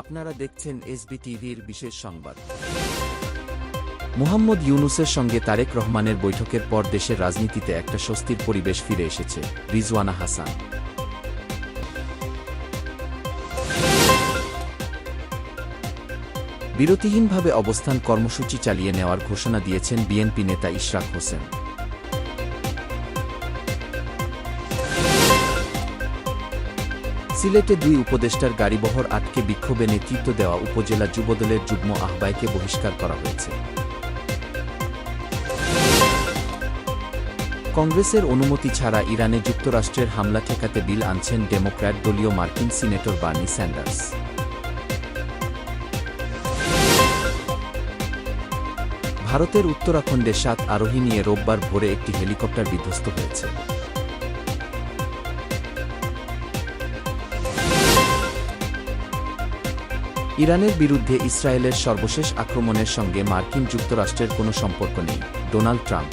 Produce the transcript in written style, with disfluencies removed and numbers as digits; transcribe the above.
আপনারা দেখছেন এসবিটিভির বিশেষ সংবাদ। মোহাম্মদ ইউনূসের সঙ্গে তারেক রহমানের বৈঠকের পর দেশের রাজনীতিতে একটা স্বস্তির পরিবেশ ফিরে এসেছে। রিজওয়ানা হাসান। বিরতিহীনভাবে অবস্থান কর্মসূচি চালিয়ে নেওয়ার ঘোষণা দিয়েছেন বিএনপি নেতা ইশরাক হোসেন। সিলেটে দুই উপদেষ্টার গাড়িবহর আটকে বিক্ষোভে নেতৃত্ব দেওয়া উপজেলা যুবদলের যুগ্ম আহ্বায়ককে বহিষ্কার করা হয়েছে। কংগ্রেসের অনুমতি ছাড়া ইরানে যুক্তরাষ্ট্রের হামলা ঠেকাতে বিল আনছেন ডেমোক্র্যাট দলীয় মার্কিন সিনেটর বার্নি স্যান্ডার্স। ভারতের উত্তরাখণ্ডে 7 আরোহী নিয়ে রোববার ভোরে একটি হেলিকপ্টার বিধ্বস্ত হয়েছে। ইরানের বিরুদ্ধে ইসরায়েলের সর্বশেষ আক্রমণের সঙ্গে মার্কিন যুক্তরাষ্ট্রের কোনো সম্পর্ক নেই, ডোনাল্ড ট্রাম্প।